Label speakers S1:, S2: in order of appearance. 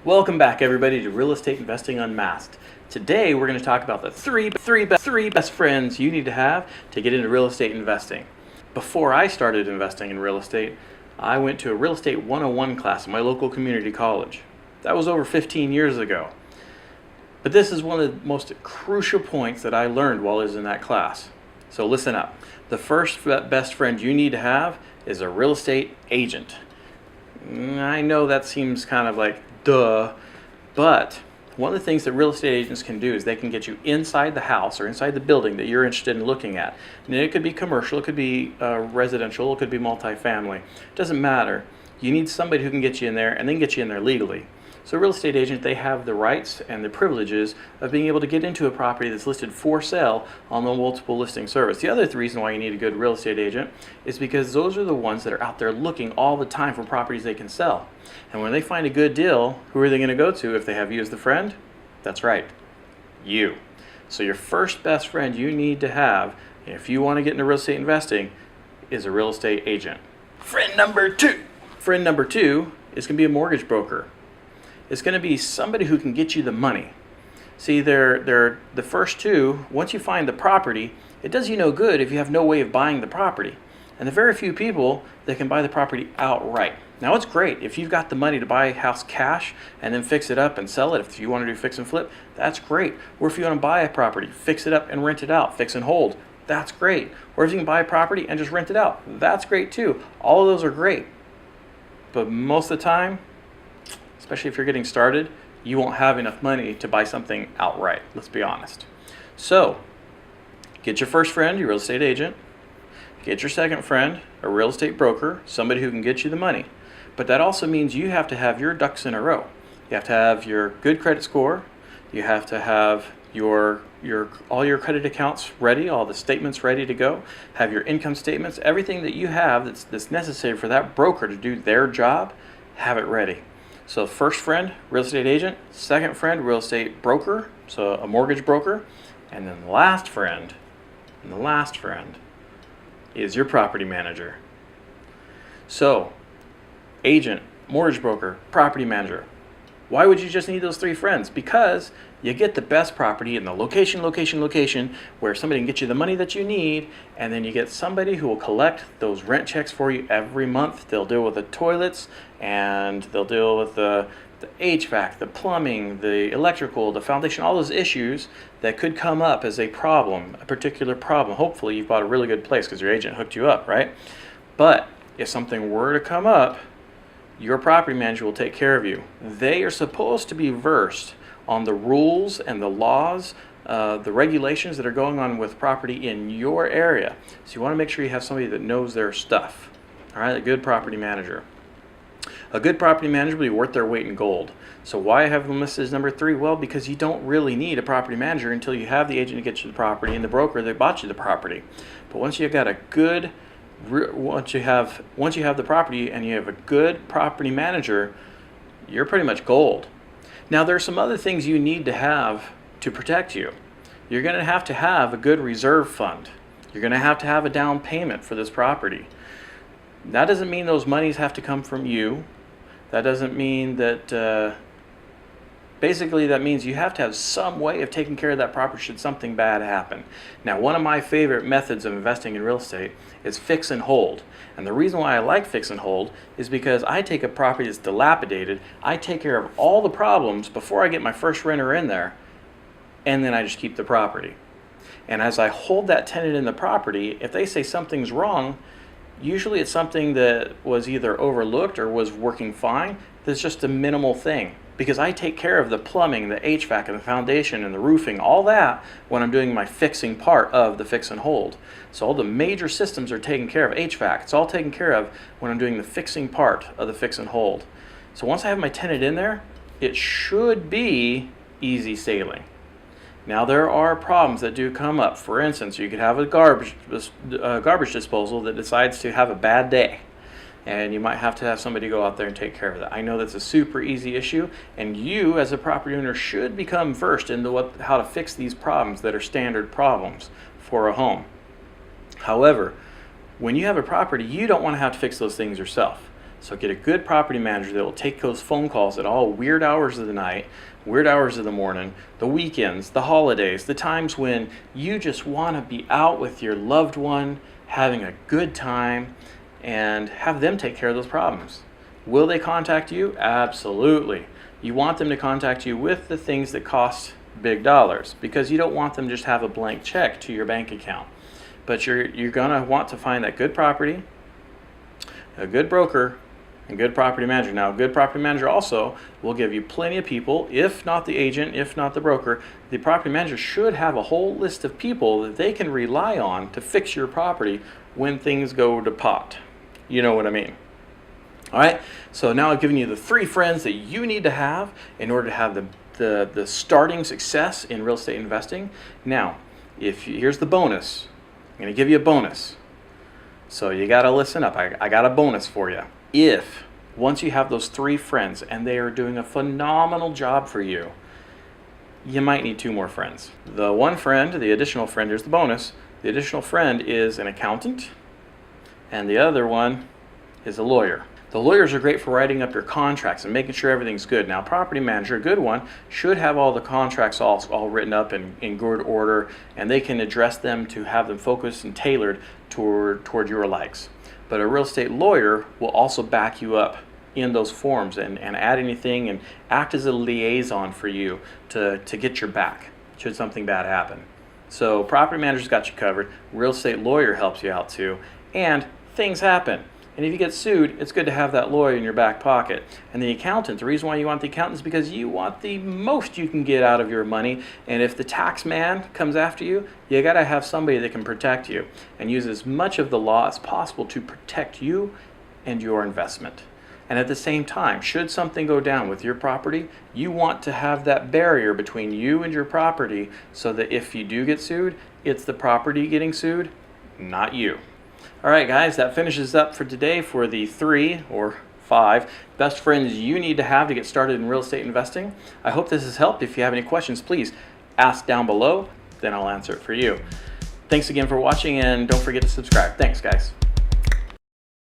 S1: Welcome back, everybody, to Real Estate Investing Unmasked. Today, we're going to talk about the three best friends you need to have to get into real estate investing. Before I started investing in real estate, I went to a Real Estate 101 class at my local community college. That was over 15 years ago. But this is one of the most crucial points that I learned while I was in that class. So listen up. The first best friend you need to have is a real estate agent. I know that seems kind of like duh, but one of the things that real estate agents can do is they can get you inside the house or inside the building that you're interested in looking at. And it could be commercial, it could be residential, it could be multifamily. It doesn't matter. You need somebody who can get you in there and then get you in there legally. So a real estate agent, they have the rights and the privileges of being able to get into a property that's listed for sale on the multiple listing service. The other reason why you need a good real estate agent is because those are the ones that are out there looking all the time for properties they can sell. And when they find a good deal, who are they going to go to if they have you as the friend? That's right, you. So your first best friend you need to have if you want to get into real estate investing is a real estate agent. Friend number two is going to be a mortgage broker. It's going to be somebody who can get you the money. See, they're the first two. Once you find the property, it does you no good if you have no way of buying the property. And the very few people that can buy the property outright. Now, it's great if you've got the money to buy a house cash and then fix it up and sell it. If you want to do fix and flip, that's great. Or if you want to buy a property, fix it up and rent it out, fix and hold, that's great. Or if you can buy a property and just rent it out, that's great too. All of those are great. But most of the time, especially if you're getting started, you won't have enough money to buy something outright. Let's be honest. So, get your first friend, your real estate agent. Get your second friend, a real estate broker, somebody who can get you the money. But that also means you have to have your ducks in a row. You have to have your good credit score. You have to have all your credit accounts ready, all the statements ready to go. Have your income statements, everything that you have that's necessary for that broker to do their job, have it ready. So first friend, real estate agent. Second friend, real estate broker, so a mortgage broker. And then the last friend is your property manager. So agent, mortgage broker, property manager. Why would you just need those three friends? Because you get the best property in the location where somebody can get you the money that you need, and then you get somebody who will collect those rent checks for you every month. They'll deal with the toilets, and they'll deal with the HVAC, the plumbing, the electrical, the foundation, all those issues that could come up as a problem, a particular problem. Hopefully you've bought a really good place because your agent hooked you up, right? But if something were to come up, your property manager will take care of you. They are supposed to be versed on the rules and the laws, the regulations that are going on with property in your area. So you want to make sure you have somebody that knows their stuff. All right, a good property manager. A good property manager will be worth their weight in gold. So why have them listed as number 3? Well, because you don't really need a property manager until you have the agent to get you the property and the broker that bought you the property. But once you have the property and you have a good property manager, you're pretty much gold. Now, there are some other things you need to have to protect you. You're going to have a good reserve fund. You're going to have a down payment for this property. That doesn't mean those monies have to come from you. That doesn't mean that, basically that means you have to have some way of taking care of that property should something bad happen. Now, one of my favorite methods of investing in real estate is fix and hold. And the reason why I like fix and hold is because I take a property that's dilapidated, I take care of all the problems before I get my first renter in there, and then I just keep the property. And as I hold that tenant in the property, if they say something's wrong, usually it's something that was either overlooked or was working fine. There's just a minimal thing. Because I take care of the plumbing, the HVAC, and the foundation, and the roofing, all that when I'm doing my fixing part of the fix and hold. So all the major systems are taken care of. HVAC, it's all taken care of when I'm doing the fixing part of the fix and hold. So once I have my tenant in there, it should be easy sailing. Now, there are problems that do come up. For instance, you could have a garbage disposal that decides to have a bad day. And you might have to have somebody go out there and take care of that. I know that's a super easy issue, and you as a property owner should become versed into how to fix these problems that are standard problems for a home. However, when you have a property, you don't want to have to fix those things yourself. So get a good property manager that will take those phone calls at all weird hours of the night, weird hours of the morning, the weekends, the holidays, the times when you just want to be out with your loved one, having a good time, and have them take care of those problems. Will they contact you? Absolutely. You want them to contact you with the things that cost big dollars, because you don't want them to just have a blank check to your bank account. But you're gonna want to find that good property, a good broker, and good property manager. Now, a good property manager also will give you plenty of people, if not the agent, if not the broker. The property manager should have a whole list of people that they can rely on to fix your property when things go to pot. You know what I mean? All right, so now I've given you the 3 friends that you need to have in order to have the starting success in real estate investing. Now, here's the bonus. I'm going to give you a bonus. So you got to listen up. I got a bonus for you. If once you have those 3 friends and they are doing a phenomenal job for you, you might need 2 more friends. The one friend, the additional friend, here's the bonus. The additional friend is an accountant, and the other one is a lawyer. The lawyers are great for writing up your contracts and making sure everything's good. Now, property manager, a good one, should have all the contracts all written up in good order, and they can address them to have them focused and tailored toward your likes. But a real estate lawyer will also back you up in those forms and add anything and act as a liaison for you to get your back should something bad happen. So property manager's got you covered. Real estate lawyer helps you out too. And things happen. And if you get sued, it's good to have that lawyer in your back pocket. And the accountant, the reason why you want the accountant is because you want the most you can get out of your money. And if the tax man comes after you, you got to have somebody that can protect you and use as much of the law as possible to protect you and your investment. And at the same time, should something go down with your property, you want to have that barrier between you and your property so that if you do get sued, it's the property getting sued, not you. All right, guys, that finishes up for today for the 3 or 5 best friends you need to have to get started in real estate investing. I hope this has helped. If you have any questions, please ask down below, then I'll answer it for you. Thanks again for watching, and don't forget to subscribe. Thanks, guys.